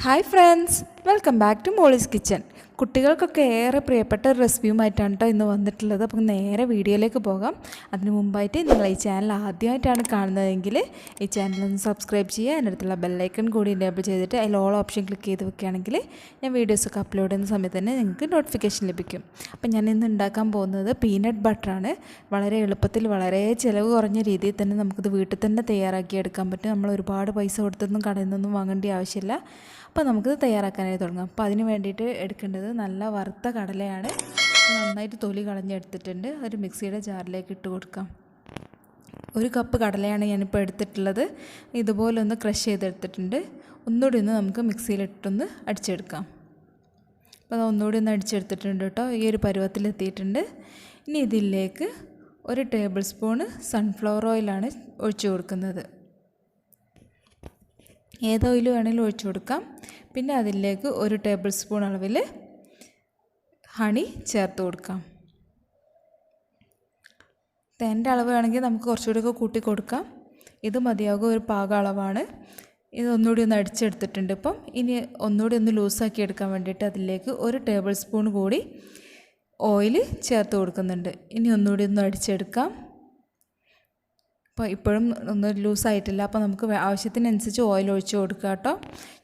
Hi friends, welcome back to Molly's kitchen. കുട്ടികൾക്കൊക്കെ ഏറെ പ്രിയപ്പെട്ട ഒരു റെസിപ്പിയുമായിട്ടാണ് കേട്ടോ ഇന്ന് വന്നിട്ടുള്ളത്. അപ്പം നേരെ വീഡിയോയിലേക്ക് പോകാം. അതിന് മുമ്പായിട്ട് നിങ്ങൾ ഈ ചാനൽ ആദ്യമായിട്ടാണ് കാണുന്നതെങ്കിൽ ഈ ചാനലൊന്ന് സബ്സ്ക്രൈബ് ചെയ്യുക. എൻ്റെ അടുത്തുള്ള ബെല്ലൈക്കൺ കൂടി എനേബിൾ ചെയ്തിട്ട് അതിൽ ഓൾ ഓപ്ഷൻ ക്ലിക്ക് ചെയ്ത് വെക്കുകയാണെങ്കിൽ ഞാൻ വീഡിയോസൊക്കെ അപ്ലോഡ് ചെയ്യുന്ന സമയത്ത് തന്നെ നിങ്ങൾക്ക് നോട്ടിഫിക്കേഷൻ ലഭിക്കും. അപ്പം ഞാൻ ഇന്ന് ഉണ്ടാക്കാൻ പോകുന്നത് പീനട്ട് ബട്ടറാണ്. വളരെ എളുപ്പത്തിൽ വളരെ ചിലവ് കുറഞ്ഞ രീതിയിൽ തന്നെ നമുക്കിത് വീട്ടിൽ തന്നെ തയ്യാറാക്കിയെടുക്കാൻ പറ്റും. നമ്മൾ ഒരുപാട് പൈസ കൊടുത്തൊന്നും കടയിൽ നിന്നൊന്നും വാങ്ങേണ്ട ആവശ്യമില്ല. അപ്പോൾ നമുക്കിത് തയ്യാറാക്കാനായി തുടങ്ങാം. അപ്പോൾ അതിന് വേണ്ടിയിട്ട് എടുക്കേണ്ടത് നല്ല വറുത്ത കടലയാണ്. നന്നായിട്ട് തൊലി കളഞ്ഞെടുത്തിട്ടുണ്ട്. ഒരു മിക്സിയുടെ ജാറിലേക്ക് ഇട്ട് കൊടുക്കാം. 1 കപ്പ് കടലയാണ് ഞാനിപ്പോൾ എടുത്തിട്ടുള്ളത്. ഇതുപോലെ ഒന്ന് ക്രഷ് ചെയ്തെടുത്തിട്ടുണ്ട്. ഒന്നുകൂടി ഒന്ന് നമുക്ക് മിക്സിയിലിട്ടൊന്ന് അടിച്ചെടുക്കാം. അപ്പോൾ അത് ഒന്നുകൂടി ഒന്ന് അടിച്ചെടുത്തിട്ടുണ്ട് കേട്ടോ. ഈ ഒരു പരുവത്തിലെത്തിയിട്ടുണ്ട്. ഇനി ഇതിലേക്ക് 1 ടേബിൾ സ്പൂണ് സൺഫ്ലവർ ഓയിലാണ് ഒഴിച്ചു കൊടുക്കുന്നത്. ഏത് ഓയിൽ വേണമെങ്കിലും ഒഴിച്ചു കൊടുക്കാം. പിന്നെ അതിലേക്ക് 1 ടേബിൾ സ്പൂൺ അളവിൽ ഹണി ചേർത്ത് കൊടുക്കാം. തേൻ്റെ അളവ് വേണമെങ്കിൽ നമുക്ക് കുറച്ചുകൂടിയൊക്കെ കൂട്ടി കൊടുക്കാം. ഇത് മതിയാകും, ഒരു പാക അളവാണ്. ഇത് ഒന്നുകൂടി ഒന്ന് അടിച്ചെടുത്തിട്ടുണ്ട്. ഇപ്പം ഇനി ഒന്നുകൂടി ഒന്ന് ലൂസാക്കി എടുക്കാൻ വേണ്ടിയിട്ട് അതിലേക്ക് 1 ടേബിൾ സ്പൂൺ കൂടി ഓയിൽ ചേർത്ത് കൊടുക്കുന്നുണ്ട്. ഇനി ഒന്നുകൂടി ഒന്ന് അടിച്ചെടുക്കാം. അപ്പോൾ ഇപ്പോഴും ഒന്ന് ലൂസായിട്ടില്ല. അപ്പോൾ നമുക്ക് ആവശ്യത്തിനനുസരിച്ച് ഓയിൽ ഒഴിച്ച് കൊടുക്കുക കേട്ടോ.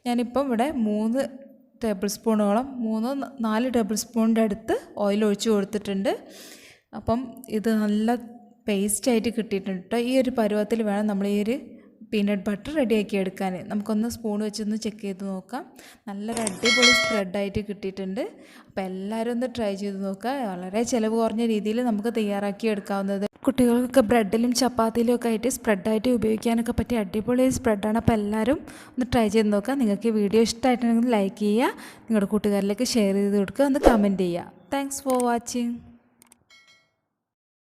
ഞാനിപ്പം ഇവിടെ 3 ടേബിൾ സ്പൂണോളം 4 ടേബിൾ സ്പൂണിൻ്റെ അടുത്ത് ഓയിൽ ഒഴിച്ച് കൊടുത്തിട്ടുണ്ട്. അപ്പം ഇത് നല്ല പേസ്റ്റായിട്ട് കിട്ടിയിട്ടുണ്ട് കേട്ടോ. ഈ ഒരു പരുവത്തിൽ വേണം നമ്മൾ ഈ ഒരു പീനട്ട് ബട്ടർ റെഡിയാക്കി എടുക്കാൻ. നമുക്കൊന്ന് സ്പൂൺ വെച്ചൊന്ന് ചെക്ക് ചെയ്ത് നോക്കാം. നല്ലൊരു അടിപൊളി സ്പ്രെഡായിട്ട് കിട്ടിയിട്ടുണ്ട്. അപ്പോൾ എല്ലാവരും ഒന്ന് ട്രൈ ചെയ്ത് നോക്കുക. വളരെ ചിലവ് കുറഞ്ഞ രീതിയിൽ നമുക്ക് തയ്യാറാക്കി എടുക്കാവുന്നത്. കുട്ടികൾക്ക് ബ്രെഡിലും ചപ്പാത്തിയിലും ഒക്കെ ആയിട്ട് സ്പ്രെഡായിട്ട് ഉപയോഗിക്കാനൊക്കെ പറ്റിയ അടിപൊളി സ്പ്രെഡാണ്. അപ്പോൾ എല്ലാവരും ഒന്ന് ട്രൈ ചെയ്ത് നോക്കുക. നിങ്ങൾക്ക് ഈ വീഡിയോ ഇഷ്ടമായിട്ടുണ്ടെങ്കിൽ ലൈക്ക് ചെയ്യുക, നിങ്ങളുടെ കൂട്ടുകാരിലേക്ക് ഷെയർ ചെയ്ത് കൊടുക്കുക, ഒന്ന് കമൻറ്റ് ചെയ്യുക. Thanks for watching.